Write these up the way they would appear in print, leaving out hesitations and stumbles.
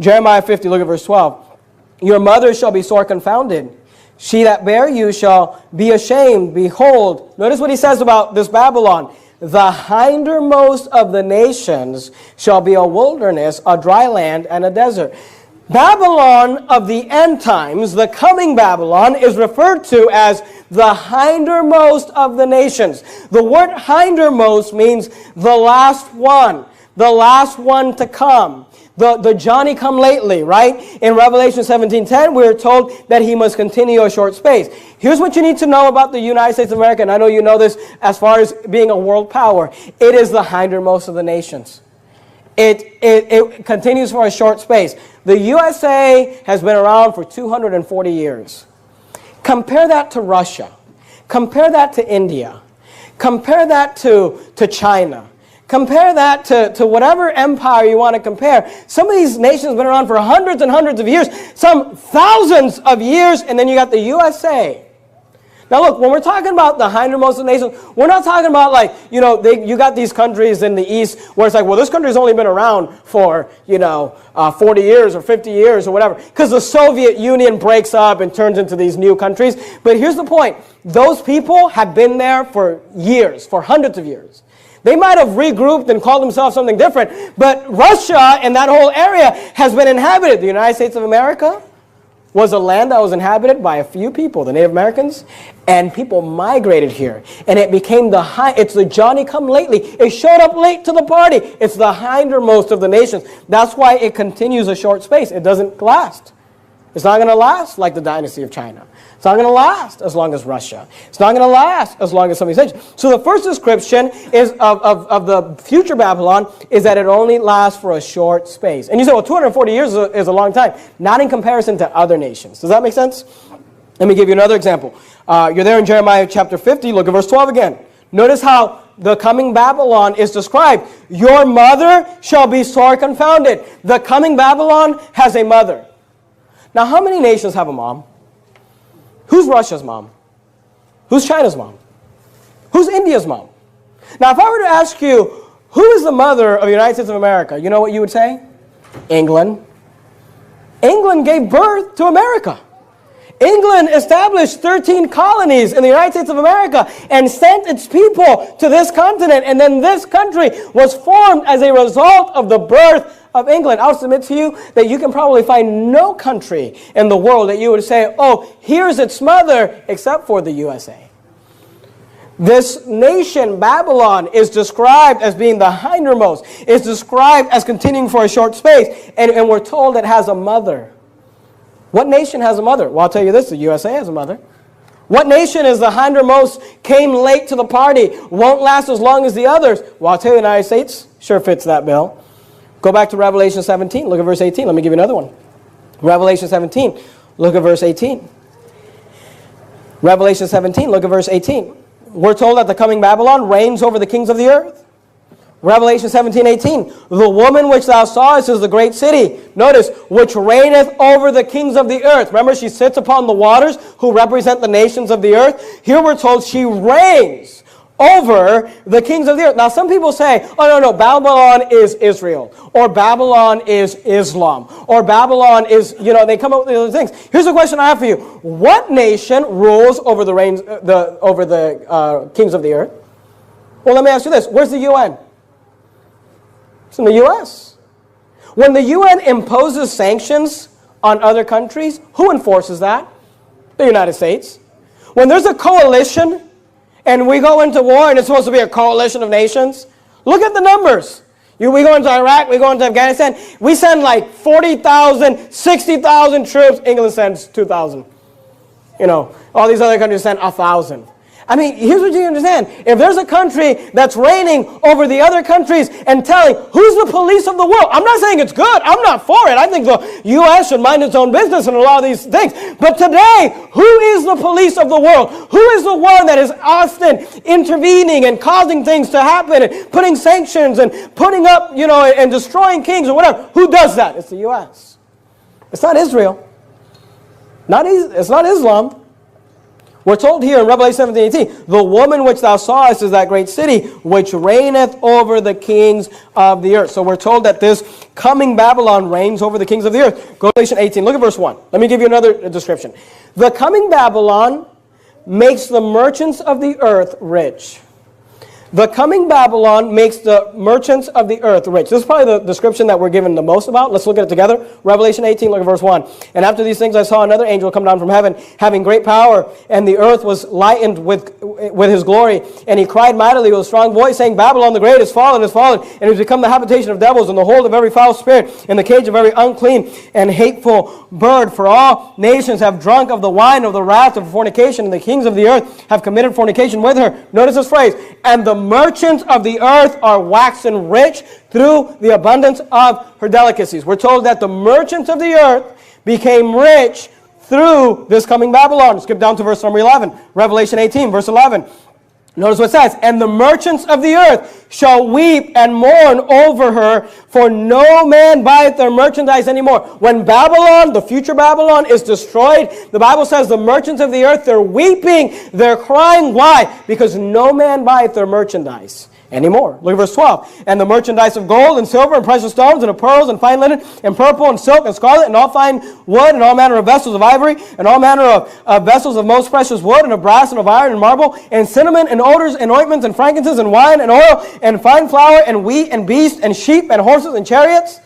Jeremiah 50, look at verse 12. Your mother shall be sore confounded. She that bare you shall be ashamed. Behold, notice what he says about this Babylon. The hindermost of the nations shall be a wilderness, a dry land, and a desert. Babylon of the end times, the coming Babylon, is referred to as the hindermost of the nations. The word hindermost means the last one to come. The Johnny come lately, right? In Revelation 17:10, we're told that he must continue a short space. Here's what you need to know about the United States of America, and I know you know this as far as being a world power. It is the hindermost of the nations. It continues for a short space. The USA has been around for 240 years. Compare that to Russia. Compare that to India. Compare that to China. Compare that to whatever empire you want to compare. Some of these nations have been around for hundreds and hundreds of years, some thousands of years, and then you got the USA. Now look, when we're talking about the hindermost of the nations, we're not talking about like, you got these countries in the East where it's like, well, this country's only been around for, 40 years or 50 years or whatever, because the Soviet Union breaks up and turns into these new countries. But here's the point. Those people have been there for years, for hundreds of years. They might have regrouped and called themselves something different, but Russia and that whole area has been inhabited. The United States of America was a land that was inhabited by a few people, the Native Americans, and people migrated here. And it became it's the Johnny come lately. It showed up late to the party. It's the hindermost of the nations. That's why it continues a short space. It doesn't last. It's not going to last like the dynasty of China. It's not going to last as long as Russia. It's not going to last as long as some of these nations. So the first description is of the future Babylon is that it only lasts for a short space. And you say, well, 240 years is a long time. Not in comparison to other nations. Does that make sense? Let me give you another example. You're there in Jeremiah chapter 50. Look at verse 12 again. Notice how the coming Babylon is described. Your mother shall be sore confounded. The coming Babylon has a mother. Now, how many nations have a mom? Who's Russia's mom? Who's China's mom? Who's India's mom? Now, if I were to ask you, who is the mother of the United States of America, you know what you would say? England. England gave birth to America. England established 13 colonies in the United States of America and sent its people to this continent. And then this country was formed as a result of the birth of England. I'll submit to you that you can probably find no country in the world that you would say, oh, here's its mother, except for the USA. This nation, Babylon, is described as being the hindermost. It's described as continuing for a short space. And we're told it has a mother. What nation has a mother? Well, I'll tell you this, the USA has a mother. What nation is the hindermost, came late to the party, won't last as long as the others? Well, I'll tell you the United States sure fits that bill. Go back to Revelation 17. Look at verse 18. Let me give you another one. Revelation 17. Look at verse 18. Revelation 17. Look at verse 18. We're told that the coming Babylon reigns over the kings of the earth. Revelation 17:18. The woman which thou sawest is the great city. Notice, which reigneth over the kings of the earth. Remember, she sits upon the waters who represent the nations of the earth. Here we're told she reigns over the kings of the earth. Now, some people say, oh, no, Babylon is Israel, or Babylon is Islam, or Babylon is, they come up with other things. Here's a question I have for you. What nation rules over the kings of the earth? Well, let me ask you this. Where's the UN? It's in the U.S. When the UN imposes sanctions on other countries, who enforces that? The United States. When there's a coalition and we go into war and it's supposed to be a coalition of nations, look at the numbers. We go into Iraq, we go into Afghanistan, we send like 40,000, 60,000 troops. England sends 2,000. All these other countries send 1,000. I mean, here's what you understand. If there's a country that's reigning over the other countries and telling who's the police of the world, I'm not saying it's good. I'm not for it. I think the U.S. should mind its own business and a lot of these things. But today, who is the police of the world? Who is the one that is often intervening and causing things to happen and putting sanctions and putting up, and destroying kings or whatever? Who does that? It's the U.S. It's not Israel. It's not Islam. We're told here in Revelation 17:18, the woman which thou sawest is that great city, which reigneth over the kings of the earth. So we're told that this coming Babylon reigns over the kings of the earth. Go to Revelation 18. Look at verse 1. Let me give you another description. The coming Babylon makes the merchants of the earth rich. The coming Babylon makes the merchants of the earth rich. This is probably the description that we're given the most about. Let's look at it together. Revelation 18, look at verse 1. And after these things I saw another angel come down from heaven, having great power, and the earth was lightened with his glory. And he cried mightily with a strong voice, saying, Babylon the great is fallen, and has become the habitation of devils, and the hold of every foul spirit, and the cage of every unclean and hateful bird. For all nations have drunk of the wine of the wrath of fornication, and the kings of the earth have committed fornication with her. Notice this phrase, and the merchants of the earth are waxen rich through the abundance of her delicacies. We're told that the merchants of the earth became rich through this coming Babylon. Skip down to verse number 11. Revelation 18, verse 11. Notice what it says, and the merchants of the earth shall weep and mourn over her, for no man buyeth their merchandise anymore. When Babylon, the future Babylon, is destroyed, the Bible says the merchants of the earth, they're weeping, they're crying. Why? Because no man buyeth their merchandise anymore. Look at verse 12. And the merchandise of gold and silver and precious stones and of pearls and fine linen and purple and silk and scarlet and all fine wood and all manner of vessels of ivory and all manner of vessels of most precious wood and of brass and of iron and marble and cinnamon and odors and ointments and frankincense and wine and oil and fine flour and wheat and beasts and sheep and horses and chariots.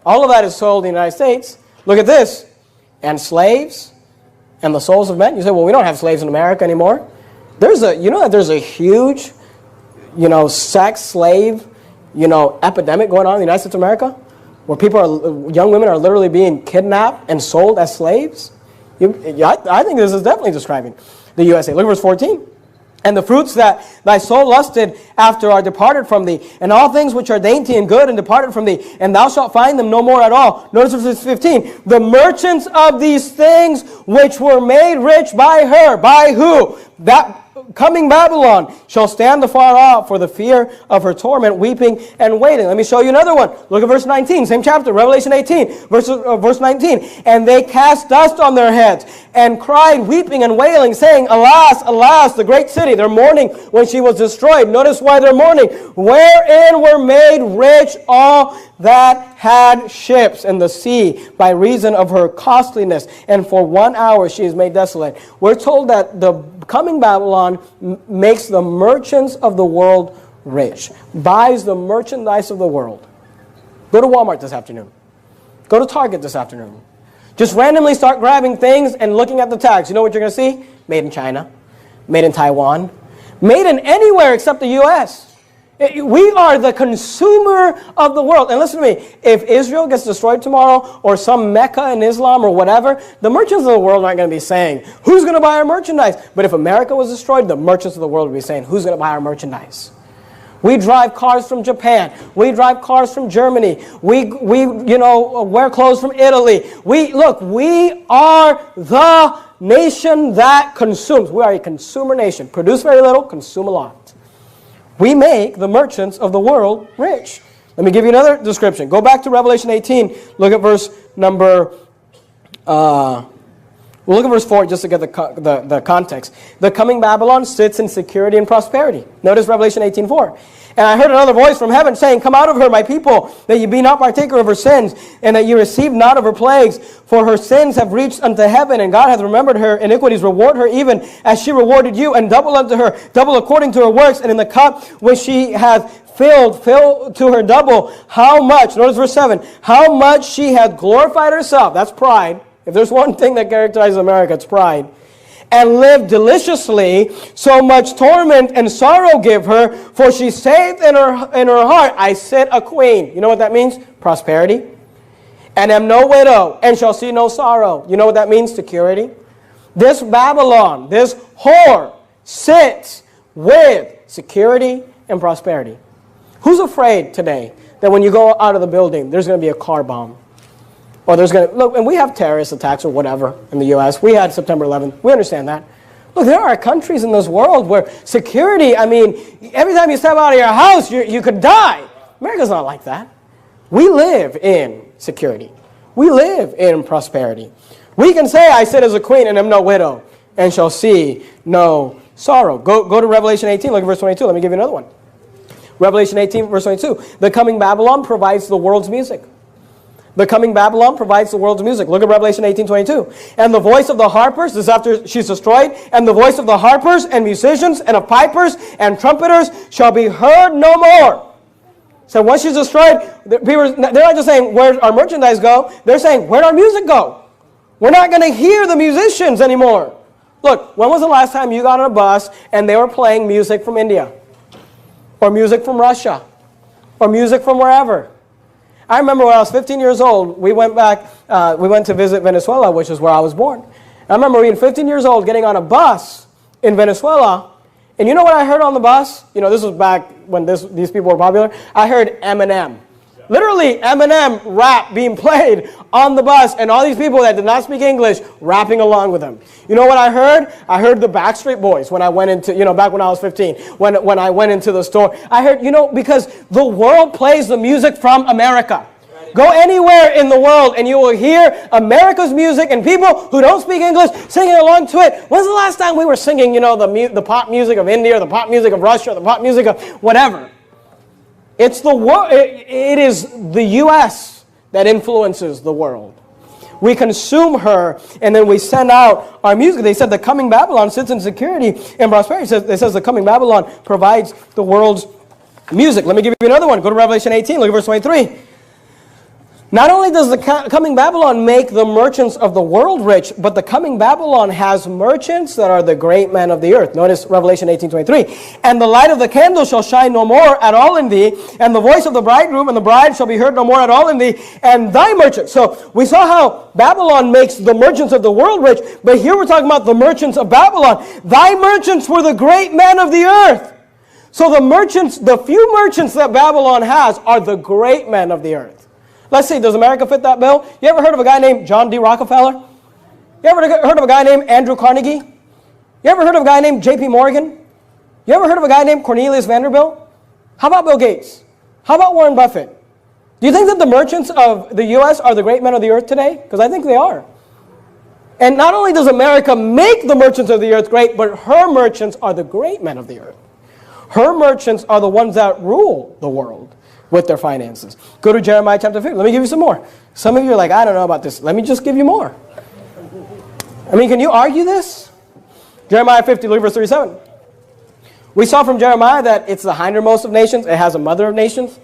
All of that is sold in the United States. Look at this. And slaves and the souls of men. You say, well, we don't have slaves in America anymore. You know that there's a huge sex slave, epidemic going on in the United States of America, where young women are literally being kidnapped and sold as slaves? I think this is definitely describing the USA. Look at verse 14. And the fruits that thy soul lusted after are departed from thee, and all things which are dainty and good and departed from thee, and thou shalt find them no more at all. Notice verse 15. The merchants of these things which were made rich by her. By who? That coming Babylon shall stand afar off for the fear of her torment, weeping and waiting. Let me show you another one. Look at verse 19, same chapter, Revelation 18, verse 19. And they cast dust on their heads and cried, weeping and wailing, saying, Alas, alas, the great city. They're mourning when she was destroyed. Notice why they're mourning. Wherein were made rich all that had ships in the sea by reason of her costliness, and for 1 hour she is made desolate. We're told that the coming Babylon makes the merchants of the world rich, buys the merchandise of the world. Go to Walmart this afternoon. Go to Target this afternoon. Just randomly start grabbing things and looking at the tags. You know what you're going to see? Made in China, made in Taiwan, made in anywhere except the U.S. We are the consumer of the world. And listen to me, if Israel gets destroyed tomorrow, or some Mecca in Islam or whatever, the merchants of the world aren't going to be saying, who's going to buy our merchandise? But if America was destroyed, the merchants of the world would be saying, who's going to buy our merchandise? We drive cars from Japan. We drive cars from Germany. We wear clothes from Italy. We are the nation that consumes. We are a consumer nation. Produce very little, consume a lot. We make the merchants of the world rich. Let me give you another description. Go back to Revelation 18. Look at verse number... we'll look at verse 4 just to get the context. The coming Babylon sits in security and prosperity. Notice Revelation 18:4. And I heard another voice from heaven saying, Come out of her, my people, that ye be not partaker of her sins, and that ye receive not of her plagues. For her sins have reached unto heaven, and God hath remembered her iniquities. Reward her even as she rewarded you, and double unto her, double according to her works. And in the cup which she hath filled, fill to her double. How much? Notice verse 7. How much she hath glorified herself. That's pride. If there's one thing that characterizes America, it's pride. And lived deliciously, so much torment and sorrow give her, for she saith in her heart, I sit a queen. You know what that means? Prosperity. And am no widow, and shall see no sorrow. You know what that means? Security. This Babylon, this whore, sits with security and prosperity. Who's afraid today that when you go out of the building, there's going to be a car bomb? Or there's going to, look, and we have terrorist attacks or whatever in the U.S. We had September 11th. We understand that. Look, there are countries in this world where security, every time you step out of your house, you could die. America's not like that. We live in security. We live in prosperity. We can say, I sit as a queen and am no widow, and shall see no sorrow. Go to Revelation 18, look at verse 22. Let me give you another one. Revelation 18, verse 22. The coming Babylon provides the world's music. The coming Babylon provides the world's music. Look at Revelation 18:22. And the voice of the harpers, this is after she's destroyed, and the voice of the harpers and musicians and of pipers and trumpeters shall be heard no more. So once she's destroyed, they're not just saying, where'd our merchandise go? They're saying, where'd our music go? We're not going to hear the musicians anymore. Look, when was the last time you got on a bus and they were playing music from India? Or music from Russia? Or music from wherever? I remember when I was 15 years old, we went to visit Venezuela, which is where I was born. I remember being 15 years old, getting on a bus in Venezuela, and you know what I heard on the bus? You know, this was back when these people were popular. I heard Eminem. Literally, Eminem rap being played on the bus, and all these people that did not speak English rapping along with them. You know what I heard? I heard the Backstreet Boys when I went into, back when I was 15, when I went into the store. I heard, because the world plays the music from America. Go anywhere in the world and you will hear America's music and people who don't speak English singing along to it. When's the last time we were singing, the pop music of India, or the pop music of Russia, or the pop music of whatever? It's the world. It is the U.S. that influences the world. We consume her, and then we send out our music. They said the coming Babylon sits in security and prosperity. It says the coming Babylon provides the world's music. Let me give you another one. Go to Revelation 18. Look at verse 23. Not only does the coming Babylon make the merchants of the world rich, but the coming Babylon has merchants that are the great men of the earth. Notice Revelation 18:23. And the light of the candle shall shine no more at all in thee, and the voice of the bridegroom and the bride shall be heard no more at all in thee, and thy merchants. So we saw how Babylon makes the merchants of the world rich, but here we're talking about the merchants of Babylon. Thy merchants were the great men of the earth. So the merchants, the few merchants that Babylon has are the great men of the earth. Let's see, does America fit that bill? You ever heard of a guy named John D. Rockefeller? You ever heard of a guy named Andrew Carnegie? You ever heard of a guy named J.P. Morgan? You ever heard of a guy named Cornelius Vanderbilt? How about Bill Gates? How about Warren Buffett? Do you think that the merchants of the U.S. are the great men of the earth today? Because I think they are. And not only does America make the merchants of the earth great, but her merchants are the great men of the earth. Her merchants are the ones that rule the world with their finances. Go to Jeremiah chapter 50. Let me give you some more. Some of you are like, I don't know about this. Let me just give you more. I mean, can you argue this? Jeremiah 50, look at verse 37. We saw from Jeremiah that it's the hindermost of nations. It has a mother of nations.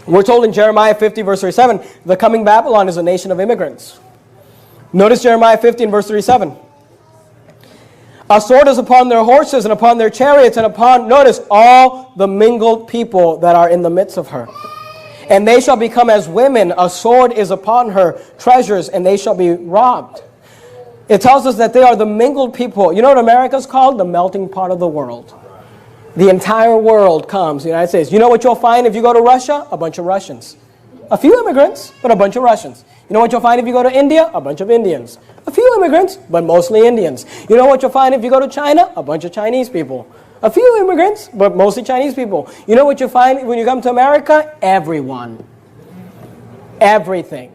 We're told in Jeremiah 50, verse 37, the coming Babylon is a nation of immigrants. Notice Jeremiah 50 and verse 37. A sword is upon their horses and upon their chariots and upon, notice, all the mingled people that are in the midst of her. And they shall become as women. A sword is upon her treasures, and they shall be robbed. It tells us that they are the mingled people. You know what America's called? The melting pot of the world. The entire world comes to the United States. You know what you'll find if you go to Russia? A bunch of Russians. A few immigrants, but a bunch of Russians. You know what you'll find if you go to India? A bunch of Indians. A few immigrants, but mostly Indians. You know what you'll find if you go to China? A bunch of Chinese people. A few immigrants, but mostly Chinese people. You know what you'll find when you come to America? Everyone. Everything.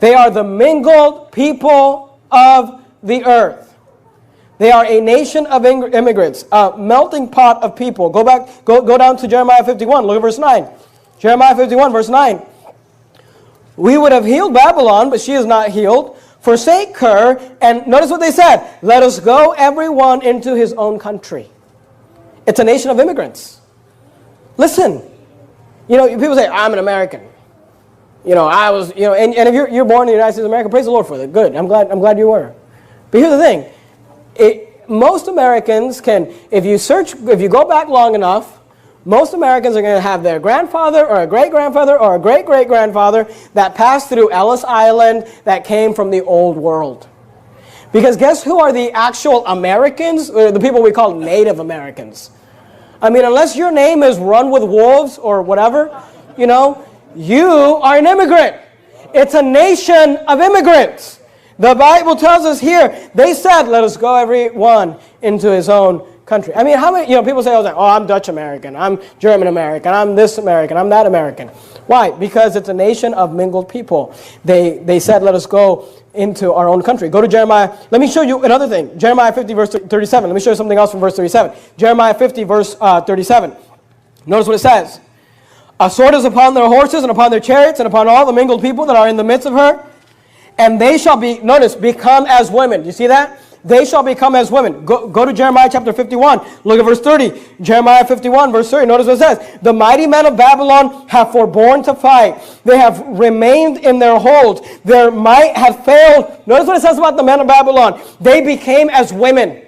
They are the mingled people of the earth. They are a nation of immigrants, a melting pot of people. Go down to Jeremiah 51. Look at verse 9. Jeremiah 51, verse 9. We would have healed Babylon, but she is not healed. Forsake her, and notice what they said. Let us go everyone into his own country. It's a nation of immigrants. Listen, people say, I'm an American. I was, and if you're born in the United States of America, praise the Lord for that. Good, I'm glad you were. But here's the thing. Most Americans can, if you go back long enough, most Americans are going to have their grandfather or a great-grandfather or a great-great-grandfather that passed through Ellis Island that came from the old world. Because guess who are the actual Americans? The people we call Native Americans. I mean, unless your name is Run with Wolves or whatever, you are an immigrant. It's a nation of immigrants. The Bible tells us here, they said, let us go everyone into his own country. I mean, how many, people say all the time, oh, I'm Dutch American, I'm German American, I'm this American, I'm that American. Why? Because it's a nation of mingled people. They said, let us go into our own country. Go to Jeremiah. Let me show you another thing. Jeremiah 50, verse 37. Let me show you something else from verse 37. Jeremiah 50, verse 37. Notice what it says. A sword is upon their horses and upon their chariots and upon all the mingled people that are in the midst of her. And they shall be, notice, become as women. You see that? They shall become as women. Go to Jeremiah chapter 51. Look at verse 30. Jeremiah 51, verse 30. Notice what it says. The mighty men of Babylon have forborne to fight. They have remained in their hold. Their might have failed. Notice what it says about the men of Babylon. They became as women.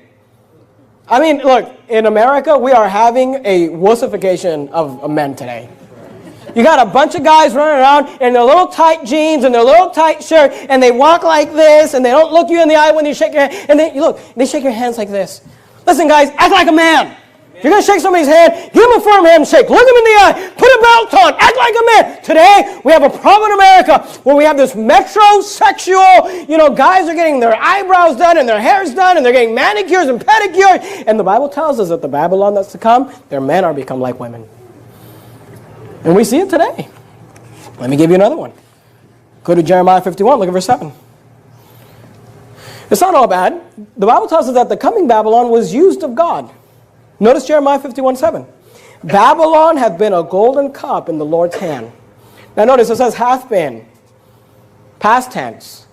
I mean, look, in America, we are having a wussification of men today. You got a bunch of guys running around in their little tight jeans and their little tight shirt, and they walk like this, and they don't look you in the eye when you shake your hand. And they shake your hands like this. Listen, guys, act like a man. If you're going to shake somebody's hand, give them a firm handshake. Look them in the eye. Put a belt on. Act like a man. Today, we have a problem in America where we have this metrosexual, guys are getting their eyebrows done and their hair's done, and they're getting manicures and pedicures. And the Bible tells us that the Babylon that's to come, their men are become like women. And we see it today. Let me give you another one. Go to Jeremiah 51. Look at verse 7. It's not all bad. The Bible tells us that the coming Babylon was used of God. Notice Jeremiah 51:7. Babylon hath been a golden cup in the Lord's hand. Now notice it says hath been. Past tense.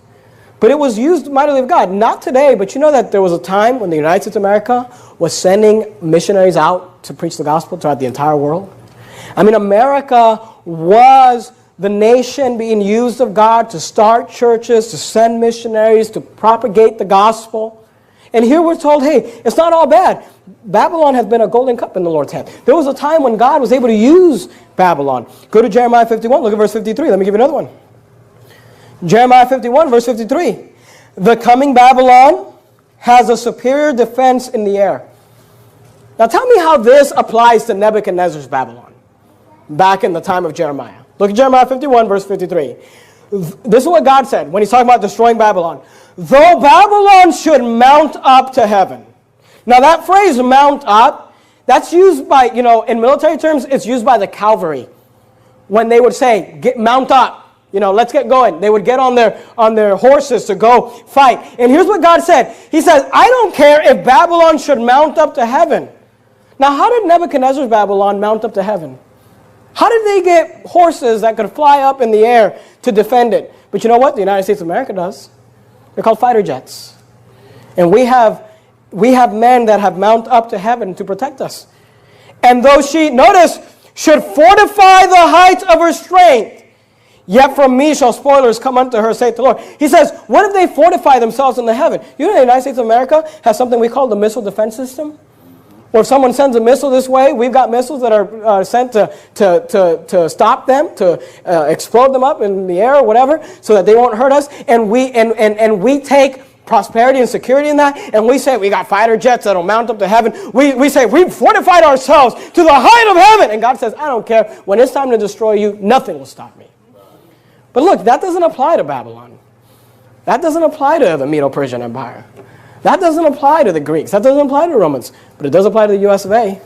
But it was used mightily of God. Not today, but you know that there was a time when the United States of America was sending missionaries out to preach the gospel throughout the entire world. I mean, America was the nation being used of God to start churches, to send missionaries, to propagate the gospel. And here we're told, hey, it's not all bad. Babylon has been a golden cup in the Lord's hand. There was a time when God was able to use Babylon. Go to Jeremiah 51, look at verse 53. Let me give you another one. Jeremiah 51, verse 53. The coming Babylon has a superior defense in the air. Now tell me how this applies to Nebuchadnezzar's Babylon back in the time of Jeremiah. Look at Jeremiah 51, verse 53. This is what God said when he's talking about destroying Babylon. Though Babylon should mount up to heaven. Now that phrase, mount up, that's used by, in military terms, it's used by the cavalry. When they would say, mount up, let's get going. They would get on their horses to go fight. And here's what God said. He says, I don't care if Babylon should mount up to heaven. Now how did Nebuchadnezzar's Babylon mount up to heaven? How did they get horses that could fly up in the air to defend it? But you know what? The United States of America does. They're called fighter jets. And we have men that have mounted up to heaven to protect us. And though she, notice, should fortify the heights of her strength, yet from me shall spoilers come unto her, saith the Lord. He says, what if they fortify themselves in the heaven? You know the United States of America has something we call the missile defense system? Or if someone sends a missile this way, we've got missiles that are sent to stop them, to explode them up in the air or whatever, so that they won't hurt us. And we take prosperity and security in that, and we say we got fighter jets that'll mount up to heaven. We say we've fortified ourselves to the height of heaven. And God says, I don't care. When it's time to destroy you, nothing will stop me. But look, that doesn't apply to Babylon. That doesn't apply to the Medo-Persian Empire. That doesn't apply to the Greeks. That doesn't apply to the Romans. But it does apply to the U.S. of A.